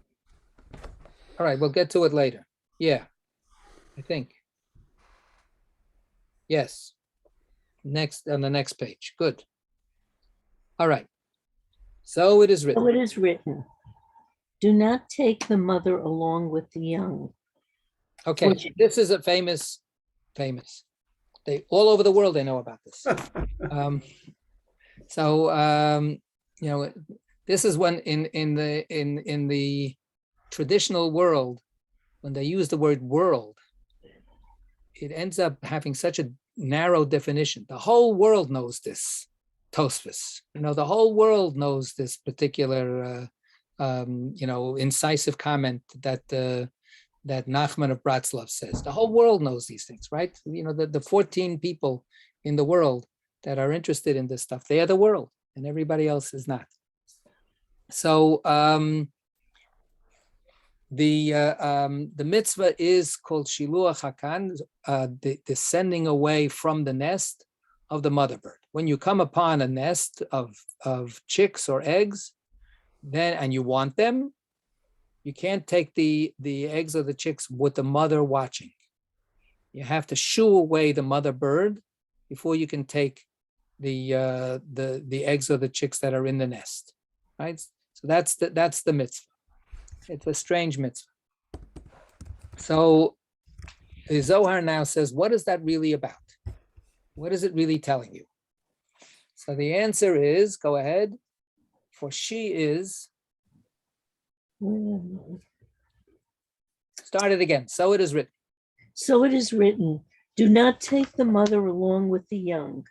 All right, we'll get to it later. Yeah, I think. Yes. Next, on the next page. Good. All right. So it is written. So it is written, do not take the mother along with the young. Okay, this is a famous. They all over the world, they know about this. This is when in the traditional world, when they use the word world, it ends up having such a narrow definition. The whole world knows this, Tosfos. The whole world knows this particular, incisive comment that Nachman of Bratslav says. The whole world knows these things, right? The 14 people in the world that are interested in this stuff, they are the world, and everybody else is not. So the mitzvah is called Shiluach Hakan, the sending away from the nest of the mother bird. When you come upon a nest of chicks or eggs, and you want them, you can't take the eggs or the chicks with the mother watching. You have to shoo away the mother bird before you can take the eggs or the chicks that are in the nest, right? So that's the mitzvah. It's a strange mitzvah. So the Zohar now says, what is that really about? What is it really telling you? So the answer is, go ahead, for she is Start it again. So it is written. So it is written, do not take the mother along with the young,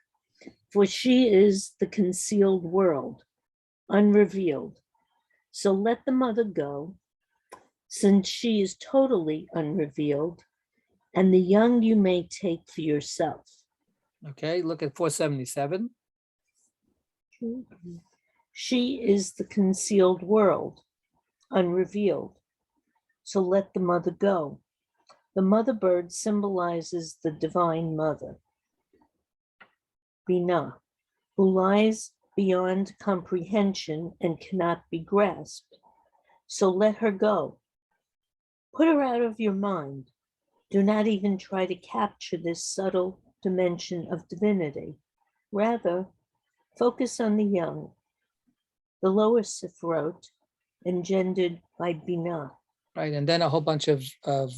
for she is the concealed world, unrevealed. So let the mother go, since she is totally unrevealed, and the young you may take for yourself. Okay, look at 477. She is the concealed world, unrevealed. So let the mother go. The mother bird symbolizes the divine mother, Binah, who lies beyond comprehension and cannot be grasped. So let her go. Put her out of your mind. Do not even try to capture this subtle dimension of divinity. Rather, focus on the young, the lower Sifrot, engendered by Binah. Right, and then a whole bunch of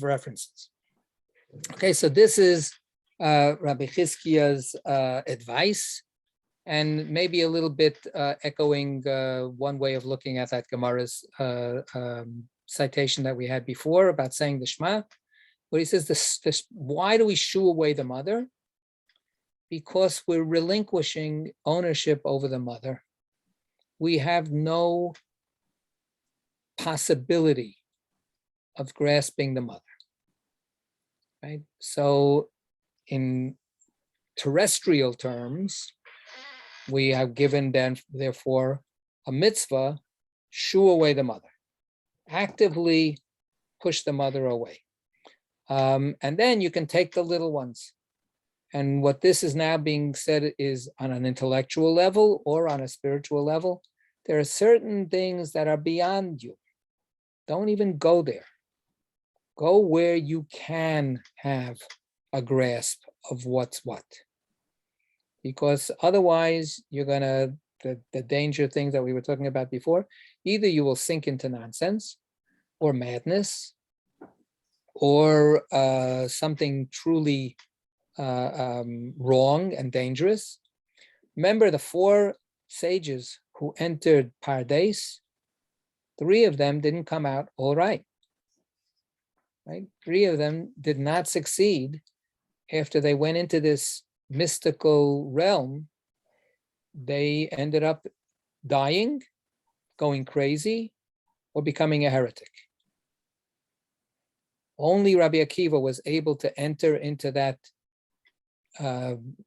references. Okay, so this is Rabbi Chizkiah's advice, and maybe a little bit echoing one way of looking at that Gemara's citation that we had before about saying the Shema, where he says, this, why do we shoo away the mother? Because we're relinquishing ownership over the mother. We have no possibility of grasping the mother, right? So in terrestrial terms, we have given then, therefore, a mitzvah, shoo away the mother, actively push the mother away. And then you can take the little ones. And what this is now being said is on an intellectual level or on a spiritual level, there are certain things that are beyond you. Don't even go there. Go where you can have a grasp of what's what. Because otherwise, you're gonna, the danger things that we were talking about before, either you will sink into nonsense or madness or something truly wrong and dangerous. Remember the 4 sages who entered Pardes, 3 of them didn't come out all right. Right? 3 of them did not succeed after they went into this mystical realm. They ended up dying, going crazy, or becoming a heretic. Only Rabbi Akiva was able to enter into that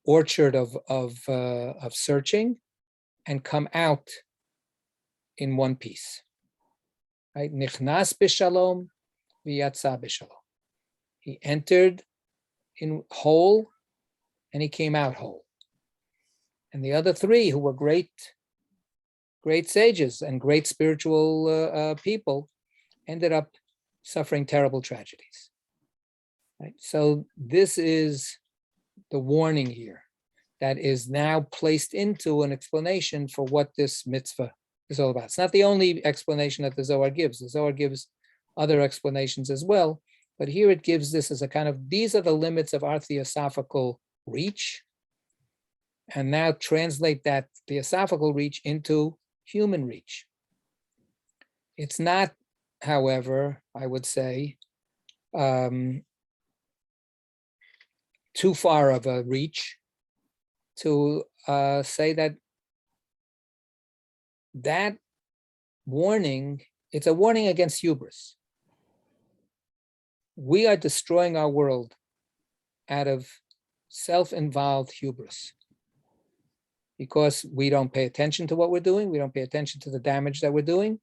orchard of searching and come out in one piece. Right? Nichnas b'shalom, v'yatza b'shalom. He entered in whole, and he came out whole. And the other 3 who were great sages and great spiritual people ended up suffering terrible tragedies. Right? So this is the warning here that is now placed into an explanation for what this mitzvah is all about. It's not the only explanation that the Zohar gives. The Zohar gives other explanations as well, but here it gives this as a kind of, these are the limits of our theosophical reach, and now translate that theosophical reach into human reach. It's not, however, I would say, too far of a reach to say that warning, it's a warning against hubris. We are destroying our world out of self-involved hubris because we don't pay attention to what we're doing, we don't pay attention to the damage that we're doing,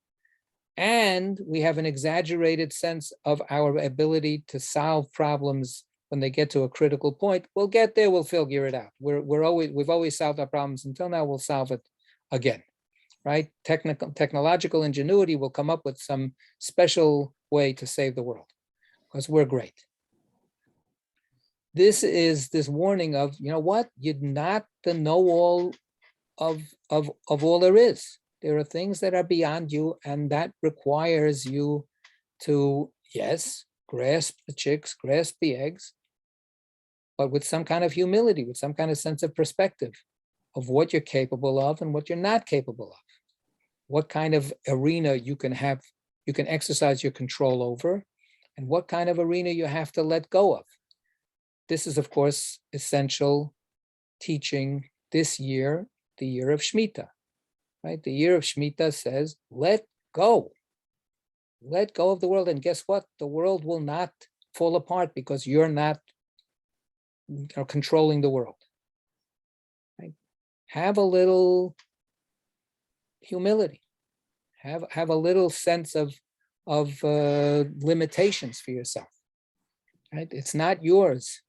and we have an exaggerated sense of our ability to solve problems when they get to a critical point. We'll get there, we'll figure it out. We've always solved our problems until now, we'll solve it again, right? Technological ingenuity will come up with some special way to save the world because we're great. This is this warning of, you know what? You're not the know-all of all there is. There are things that are beyond you, and that requires you to, yes, grasp the chicks, grasp the eggs, but with some kind of humility, with some kind of sense of perspective of what you're capable of and what you're not capable of. What kind of arena you can have, you can exercise your control over, and what kind of arena you have to let go of. This is, of course, essential teaching this year, the year of Shemitah, right? The year of Shemitah says, let go. Let go of the world. And guess what? The world will not fall apart because you're not controlling the world. Right? Have a little humility. Have a little sense of limitations for yourself. Right? It's not yours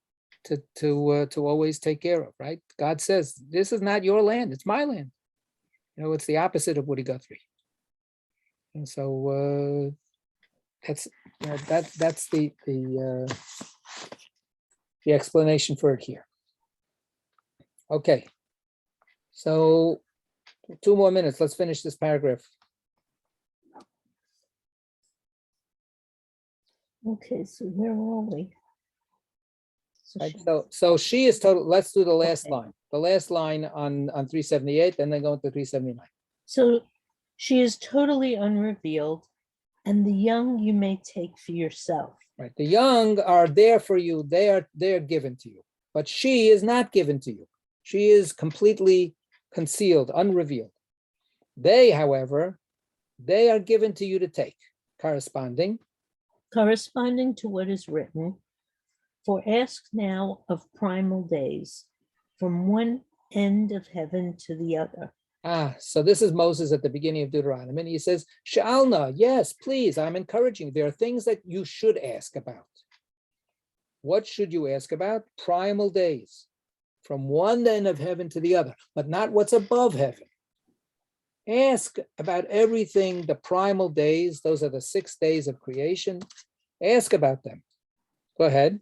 to always take care of. Right? God says this is not your land; it's my land. It's the opposite of Woody Guthrie. And so that's the explanation for it here. Okay, so 2 more minutes. Let's finish this paragraph. Okay, so where are we? Right, so she is total. Let's do the last Okay. line. The last line on 378, and then go into 379. So she is totally unrevealed, and the young you may take for yourself. Right. The young are there for you. They're given to you, but she is not given to you. She is completely concealed, unrevealed. They, however, they are given to you to take, corresponding Corresponding to what is written, for ask now of primal days, from one end of heaven to the other. So this is Moses at the beginning of Deuteronomy. And he says, Sha'alna, yes, please, I'm encouraging you. There are things that you should ask about. What should you ask about? Primal days, from one end of heaven to the other, but not what's above heaven. Ask about everything, the primal days, those are the 6 days of creation. Ask about them. Go ahead.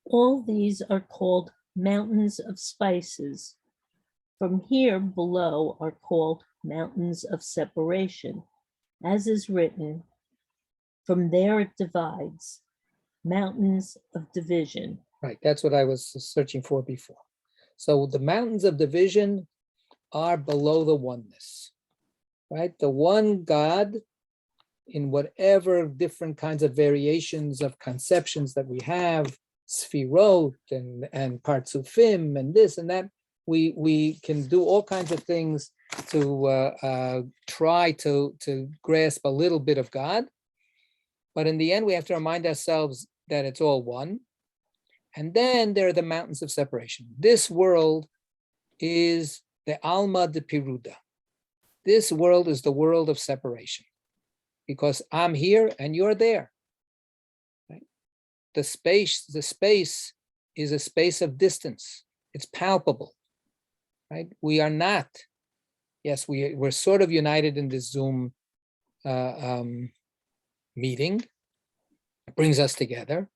All these are called mountains of spices. From here below are called mountains of separation, as is written, from there it divides, mountains of division. Right, that's what I was searching for before. So the mountains of division are below the oneness, right? The one God, in whatever different kinds of variations of conceptions that we have, Sfirot and Partsufim and this and that, we can do all kinds of things to try to grasp a little bit of God. But in the end, we have to remind ourselves that it's all one. And then there are the mountains of separation. This world is the Alma de Piruda. This world is the world of separation because I'm here and you're there. Right? The space is a space of distance. It's palpable. Right? We are not. Yes, we're sort of united in this Zoom meeting. It brings us together.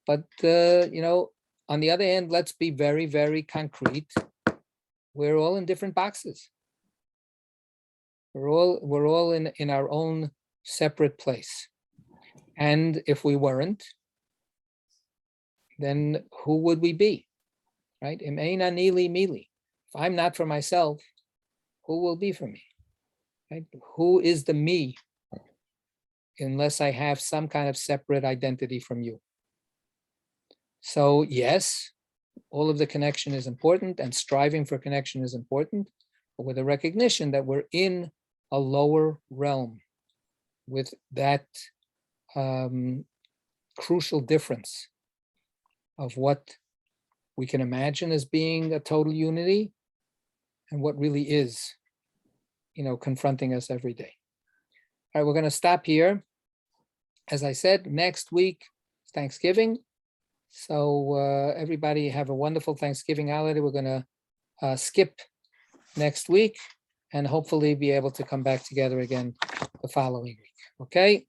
But, on the other hand, let's be very, very concrete. We're all in different boxes. We're all in our own separate place. And if we weren't, then who would we be? Right? Im ein ani li mili. If I'm not for myself, who will be for me? Right? Who is the me unless I have some kind of separate identity from you? So yes, all of the connection is important and striving for connection is important, but with a recognition that we're in a lower realm with that crucial difference of what we can imagine as being a total unity and what really is, confronting us every day. All right, we're going to stop here. As I said, next week is Thanksgiving. So everybody have a wonderful Thanksgiving holiday. We're going to skip next week and hopefully be able to come back together again the following week. Okay?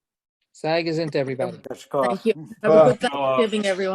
Sei gesund, everybody. Thank you. Have a good Thanksgiving, everyone.